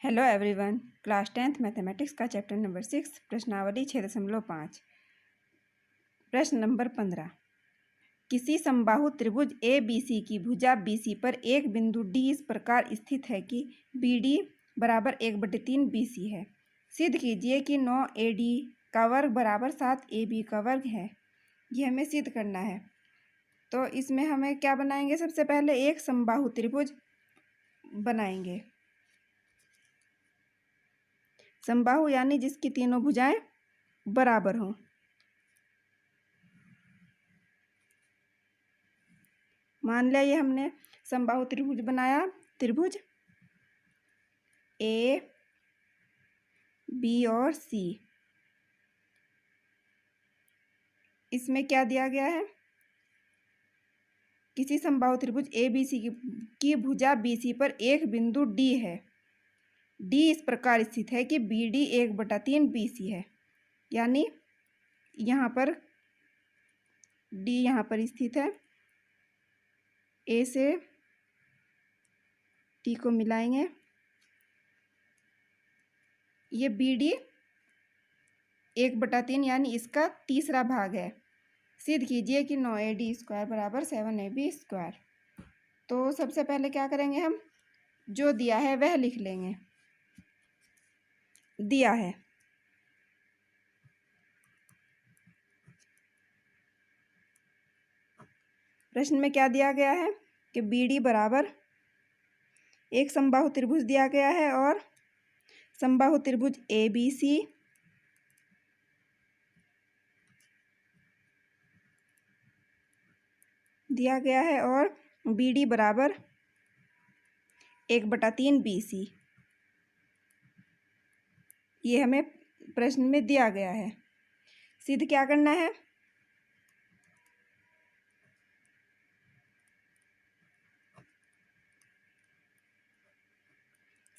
Hello everyone. Class 10th mathematics का chapter number 6 प्रश्नावली 6.5। प्रश्न नंबर 15। किसी समबाहु त्रिभुज ए बी सी की भुजा बी सी पर एक बिंदु डी इस प्रकार स्थित है कि बी डी बराबर 1/3 बी सी है। सिद्ध कीजिए कि 9 ए डी का वर्ग बराबर 7 ए बी का वर्ग है। ये हमें सिद्ध करना है। तो इसमें हमें क्या बनाएंगे? सबसे पहले एक समबाहु त्रिभुज बनाएंगे। समबाहु यानी जिसकी तीनों भुजाएं बराबर हों। मान लिया ये हमने समबाहु त्रिभुज बनाया। त्रिभुज ए बी और सी। इसमें क्या दिया गया है? किसी समबाहु त्रिभुज ए बी सी की भुजा बी सी पर एक बिंदु डी है। डी इस प्रकार स्थित है कि बी डी 1/3 बी सी है। यानी यहाँ पर डी यहाँ पर स्थित है। ए से टी को मिलाएंगे। ये बी डी 1/3 यानी इसका तीसरा भाग है। सिद्ध कीजिए कि 9 ए डी स्क्वायर बराबर 7 ए बी स्क्वायर। तो सबसे पहले क्या करेंगे? हम जो दिया है वह लिख लेंगे। दिया है प्रश्न में क्या दिया गया है कि बी डी बराबर एक समबाहु त्रिभुज दिया गया है और समबाहु त्रिभुज ए बी सी दिया गया है और बी डी बराबर 1/3 बी सी। ये हमें प्रश्न में दिया गया है। सिद्ध क्या करना है?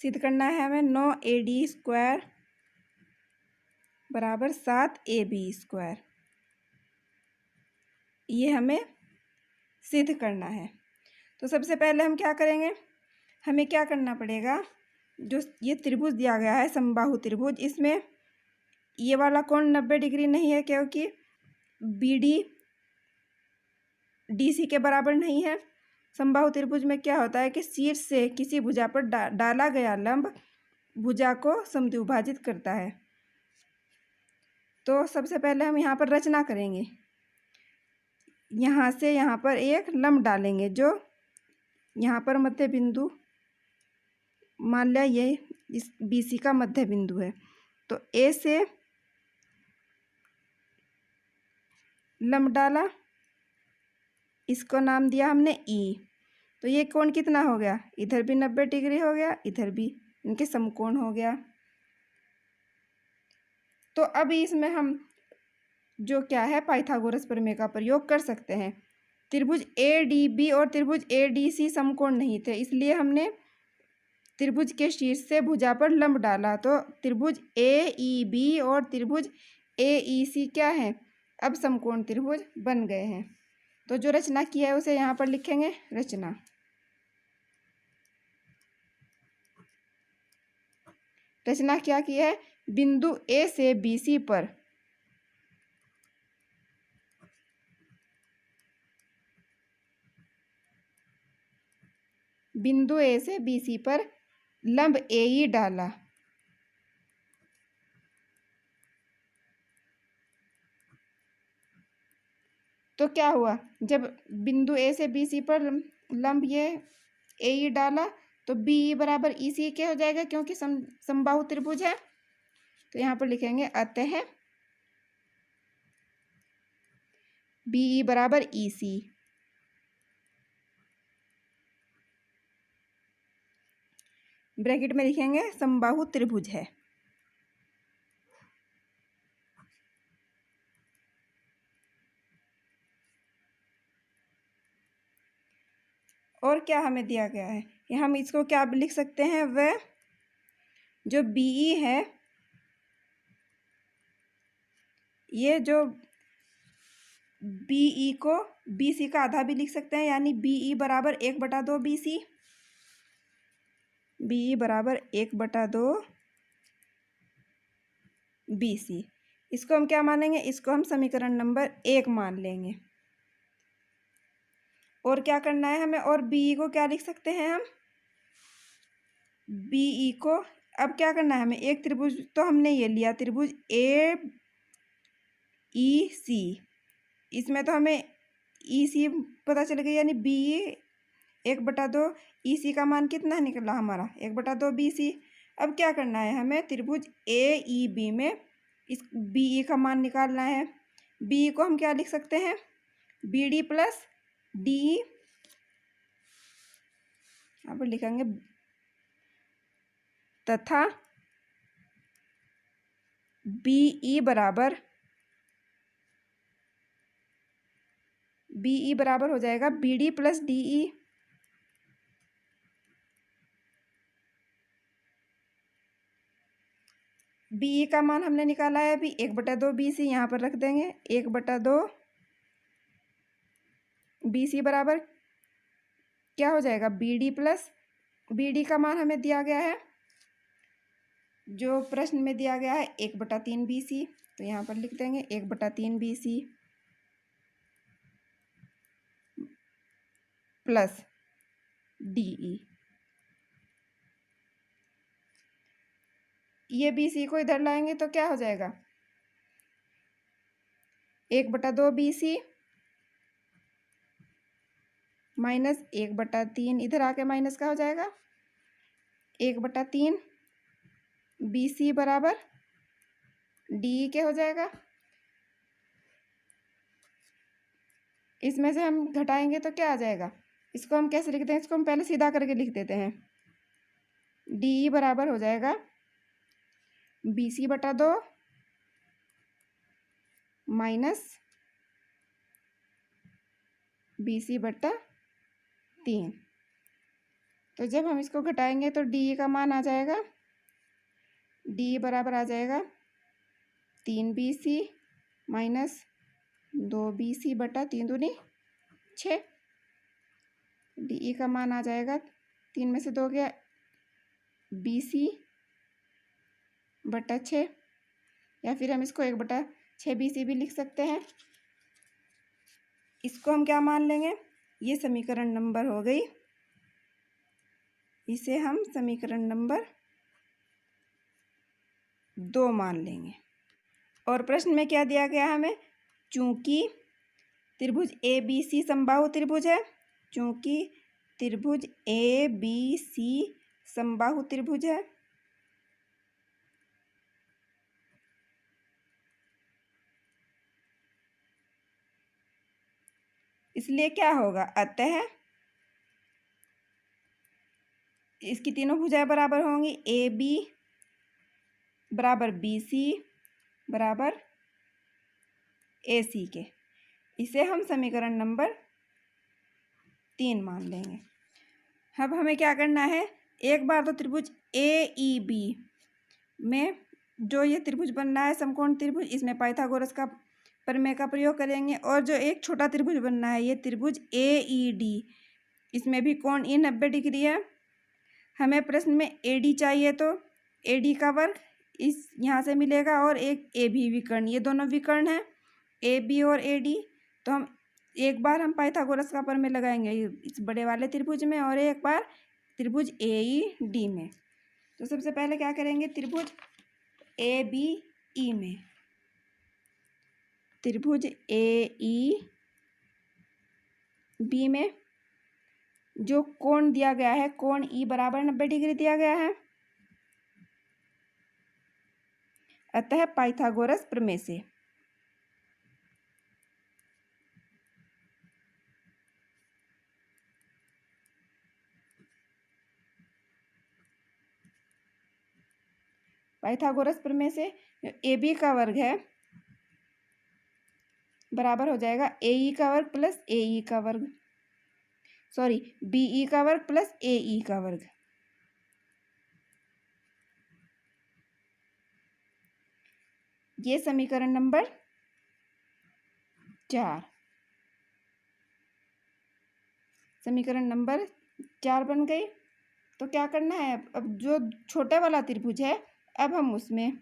सिद्ध करना है हमें 9 ए डी स्क्वायर बराबर 7 ए बी स्क्वायर। ये हमें सिद्ध करना है। तो सबसे पहले हम क्या करेंगे? हमें क्या करना पड़ेगा? जो ये त्रिभुज दिया गया है समबाहु त्रिभुज, इसमें ये वाला कोण 90 डिग्री नहीं है क्योंकि बी डी डी सी के बराबर नहीं है। समबाहु त्रिभुज में क्या होता है कि शीर्ष से किसी भुजा पर डाला गया लंब भुजा को समद्विभाजित करता है। तो सबसे पहले हम यहाँ पर रचना करेंगे। यहाँ से यहाँ पर एक लंब डालेंगे जो यहाँ पर मध्य बिंदु, मान लिया ये इस बी सी का मध्य बिंदु है। तो ए से लंब डाला, इसको नाम दिया हमने ई। तो ये कोण कितना हो गया? इधर भी 90 डिग्री हो गया, इधर भी, इनके समकोण हो गया। तो अब इसमें हम जो क्या है पाइथागोरस प्रमेय का प्रयोग कर सकते हैं। त्रिभुज ए डी बी और त्रिभुज ए डी सी समकोण नहीं थे, इसलिए हमने त्रिभुज के शीर्ष से भुजा पर लंब डाला। तो त्रिभुज ए ई बी और त्रिभुज ए ई सी क्या है? अब समकोण त्रिभुज बन गए हैं। तो जो रचना की है उसे यहाँ पर लिखेंगे। रचना क्या की है? बिंदु ए से बी सी पर बिंदु ए से बी सी पर लंब ए ई डाला। तो क्या हुआ? जब बिंदु ए से बी सी पर लंब ये ए ई डाला तो बी ई बराबर ई सी क्या हो जाएगा? क्योंकि समबाहु त्रिभुज है। तो यहाँ पर लिखेंगे अतः बी ई बराबर ई सी। ब्रैकेट में लिखेंगे समबाहु त्रिभुज है। और क्या हमें दिया गया है? ये हम इसको क्या लिख सकते हैं? वह जो बी ई है, ये जो बी ई को बी सी का आधा भी लिख सकते हैं, यानी बी ई बराबर 1/2 बी सी। BE बराबर 1/2 BC। इसको हम क्या मानेंगे? इसको हम समीकरण नंबर 1 मान लेंगे। और क्या करना है हमें? और BE को क्या लिख सकते हैं हम? BE को अब क्या करना है हमें? एक त्रिभुज तो हमने ये लिया, त्रिभुज AEC। इसमें तो हमें EC पता चल गया, यानी BE 1/2 EC का मान कितना निकला हमारा? 1/2 BC। अब क्या करना है हमें? त्रिभुज AEB में इस BE का मान निकालना है। BE को हम क्या लिख सकते हैं? BD plus DE। अब लिखेंगे तथा BE बराबर हो जाएगा BD प्लस DE। BE का मान हमने निकाला है अभी 1/2 BC, यहाँ पर रख देंगे। 1/2 BC बराबर क्या हो जाएगा? BD प्लस BD का मान हमें दिया गया है, जो प्रश्न में दिया गया है 1/3 BC, तो यहाँ पर लिख देंगे 1/3 BC प्लस DE। ये BC को इधर लाएंगे तो क्या हो जाएगा? 1/2 BC माइनस 1/3, इधर आके माइनस का हो जाएगा 1/3 BC बराबर DE के हो जाएगा। इसमें से हम घटाएंगे तो क्या आ जाएगा? इसको हम कैसे लिखते हैं? इसको हम पहले सीधा करके लिख देते हैं। DE बराबर हो जाएगा BC/2 माइनस BC/3। तो जब हम इसको घटाएंगे तो DE का मान आ जाएगा, DE बराबर आ जाएगा 3 BC माइनस 2 BC/3 दूनी 6। DE का मान आ जाएगा 3 में से 2 गया BC/6, या फिर हम इसको 1/6 BC भी लिख सकते हैं। इसको हम क्या मान लेंगे? ये समीकरण नंबर हो गई, इसे हम समीकरण नंबर 2 मान लेंगे। और प्रश्न में क्या दिया गया हमें? चूंकि त्रिभुज ABC समबाहु त्रिभुज है, चूंकि त्रिभुज ABC समबाहु त्रिभुज है, इसलिए क्या होगा? अतः इसकी तीनों भुजाएं बराबर होंगी। AB बराबर BC बराबर AC के। इसे हम समीकरण नंबर 3 मान लेंगे। अब हमें क्या करना है? एक बार तो त्रिभुज AEB में जो ये त्रिभुज बन रहा है समकोण त्रिभुज, इसमें पाइथागोरस का प्रमेय का प्रयोग करेंगे। और जो एक छोटा त्रिभुज बनना है ये त्रिभुज AED, इसमें भी कोण E 90 डिग्री है। हमें प्रश्न में AD चाहिए, तो AD का वर्ग इस यहाँ से मिलेगा, और एक AB विकर्ण, ये दोनों विकर्ण हैं AB और AD। तो हम एक बार हम पाइथागोरस का प्रमेय लगाएंगे इस बड़े वाले त्रिभुज में, और एक बार त्रिभुज AED में। तो सबसे पहले क्या करेंगे? त्रिभुज ABE में, त्रिभुज AEB में जो कोण दिया गया है, कोण E बराबर 90 डिग्री दिया गया है। अतः पाइथागोरस प्रमेय से AB का वर्ग है बराबर हो जाएगा AE का वर्ग प्लस AE का वर्ग, सॉरी BE का वर्ग प्लस AE का वर्ग। ये समीकरण नंबर 4, समीकरण नंबर 4 बन गई। तो क्या करना है, अब जो छोटे वाला त्रिभुज है, अब हम उसमें,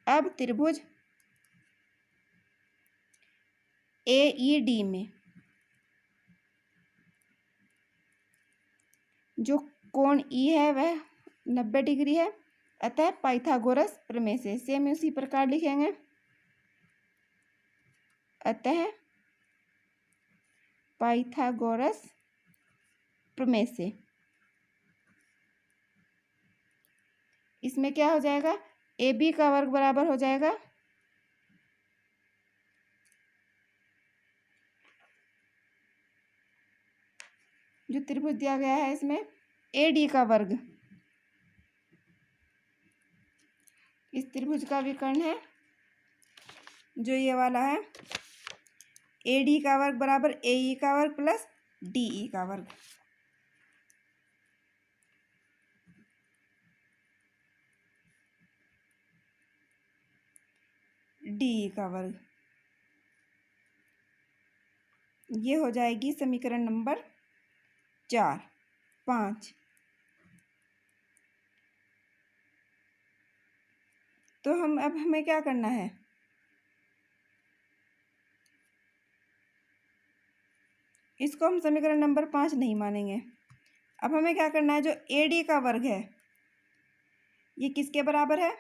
अब त्रिभुज AED में जो कोण E है वह 90 डिग्री है, अतः पाइथागोरस प्रमेय से, सेम उसी प्रकार लिखेंगे, अतः पाइथागोरस प्रमेय से इसमें क्या हो जाएगा, AB का वर्ग बराबर हो जाएगा जो त्रिभुज दिया गया है इसमें AD का वर्ग, इस त्रिभुज का विकर्ण है जो ये वाला है, AD का वर्ग बराबर AE का वर्ग प्लस DE का वर्ग। DE का वर्ग, ये हो जाएगी समीकरण नंबर 4। 5 तो अब हमें क्या करना है, इसको हम समीकरण नंबर 5 नहीं मानेंगे। अब हमें क्या करना है, जो AD का वर्ग है ये किसके बराबर है,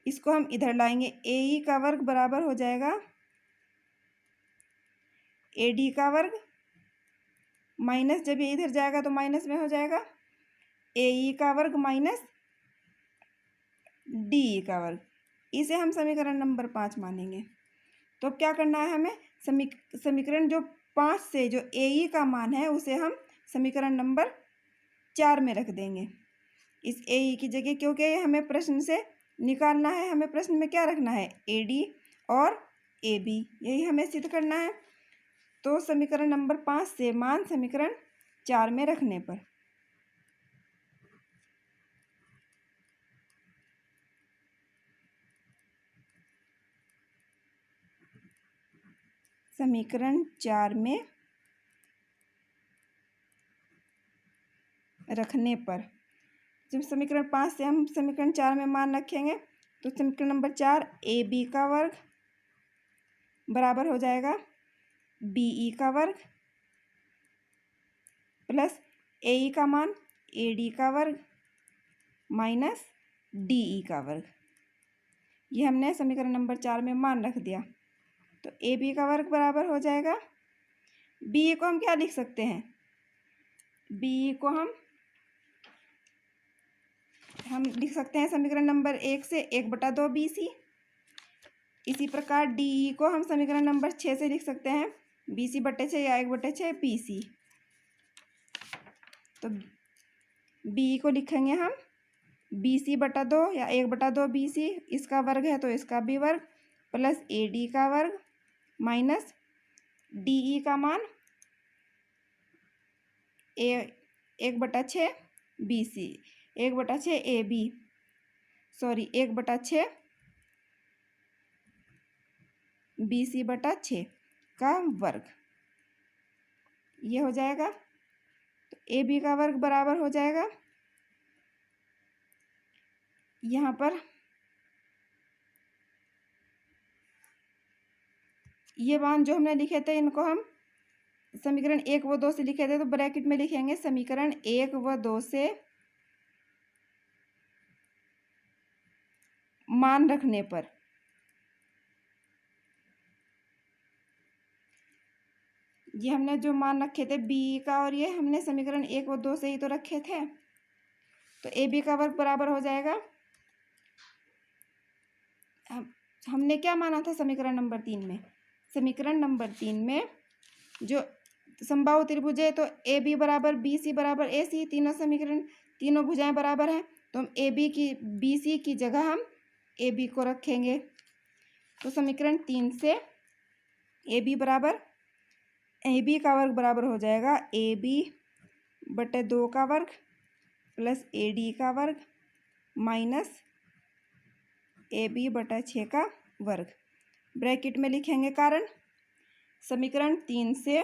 इसको हम इधर लाएंगे, AE का वर्ग बराबर हो जाएगा AD का वर्ग माइनस, जब ये इधर जाएगा तो माइनस में हो जाएगा AE का वर्ग माइनस DE का वर्ग, इसे हम समीकरण नंबर 5 मानेंगे। तो अब क्या करना है हमें, समीकरण जो 5 से जो AE का मान है उसे हम समीकरण नंबर 4 में रख देंगे इस AE की जगह, क्योंकि हमें प्रश्न से निकालना है, हमें प्रश्न में क्या रखना है, AD और AB, यही हमें सिद्ध करना है। तो समीकरण नंबर 5 से मान समीकरण 4 में रखने पर समीकरण 4 में रखने पर, जब समीकरण 5 से हम समीकरण 4 में मान रखेंगे तो समीकरण नंबर 4 AB का वर्ग बराबर हो जाएगा BE का वर्ग प्लस AE का मान AD का वर्ग माइनस DE का वर्ग, ये हमने समीकरण नंबर 4 में मान रख दिया। तो AB का वर्ग बराबर हो जाएगा, BE को हम क्या लिख सकते हैं, BE को हम लिख सकते हैं समीकरण नंबर 1 से 1/2 BC। इसी प्रकार DE को हम समीकरण नंबर 6 से लिख सकते हैं BC/6 या 1/6 BC। तो BE को लिखेंगे हम BC/2 या 1/2 BC, इसका वर्ग है तो इसका भी वर्ग प्लस AD का वर्ग माइनस DE का मान 1/6 BC, 1/6 AB, सॉरी 1/6 BC/6 का वर्ग, ये हो जाएगा। तो AB का वर्ग बराबर हो जाएगा, यहाँ पर ये मान जो हमने लिखे थे इनको हम समीकरण 1 व 2 से लिखे थे, तो ब्रैकेट में लिखेंगे समीकरण 1 व 2 से मान रखने पर, ये हमने जो मान रखे थे BE का, और ये हमने समीकरण 1 व 2 से ही तो रखे थे। तो AB का वर्ग बराबर हो जाएगा, हमने क्या माना था समीकरण नंबर 3 में, समीकरण नंबर 3 में जो समबाहु त्रिभुज है तो AB बराबर BC बराबर AC, तीनों समीकरण तीनों भुजाएं बराबर हैं, तो हम BC की जगह हम AB को रखेंगे। तो समीकरण 3 से AB का वर्ग बराबर हो जाएगा AB/2 का वर्ग प्लस AD का वर्ग माइनस AB/6 का वर्ग, ब्रैकेट में लिखेंगे कारण समीकरण 3 से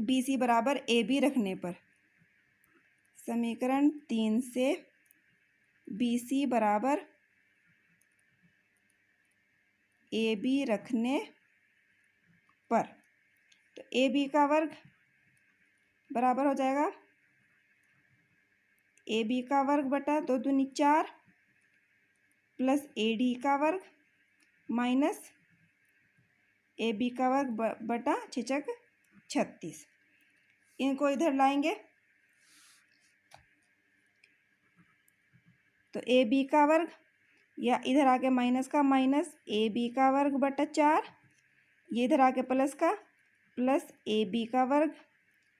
BC बराबर AB रखने पर, समीकरण 3 से BC बराबर AB रखने पर, तो AB का वर्ग बराबर हो जाएगा AB का वर्ग बटा 2 दूनी 4 प्लस AD का वर्ग माइनस AB का वर्ग बटा 6 36। इनको इधर लाएंगे तो AB का वर्ग, या इधर आके माइनस का माइनस AB का वर्ग बटा 4, ये इधर आके प्लस का प्लस AB का वर्ग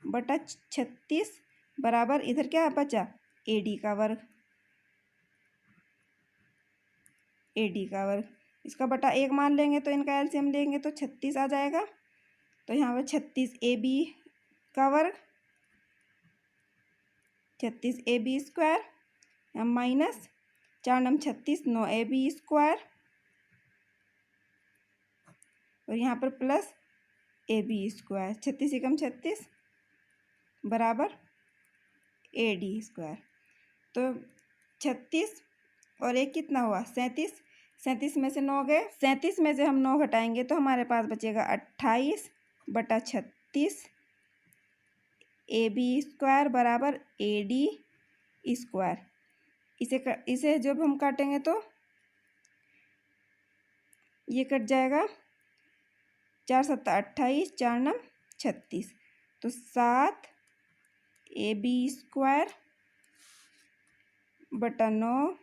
बटा 36 बराबर इधर क्या बचा AD का वर्ग, AD का वर्ग इसका बटा 1 मान लेंगे तो इनका एलसीएम लेंगे तो 36 आ जाएगा। तो यहाँ पर 36 AB का वर्ग 36 AB स्क्वायर माइनस 4 नम 36 9 AB स्क्वायर और यहाँ पर प्लस AB स्क्वायर 36 एकम 36 बराबर AD स्क्वायर। तो 36 और एक कितना हुआ 37, 37 में से 9 गए, 37 में से हम 9 घटाएंगे तो हमारे पास बचेगा 28 बटा 36 AB स्क्वायर बराबर AD स्क्वायर। इसे जब हम काटेंगे तो ये कट जाएगा 4 सत्ता 28 4 नम 36, तो 7 AB स्क्वायर बटा 9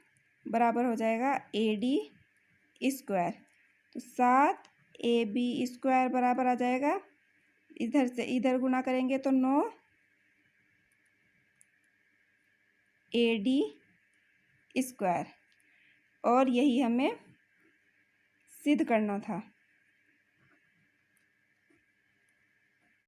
बराबर हो जाएगा AD स्क्वायर। तो 7 AB स्क्वायर बराबर आ जाएगा, इधर से इधर गुना करेंगे तो 9 AD स्क्वायर। और यही हमें सिद्ध करना था।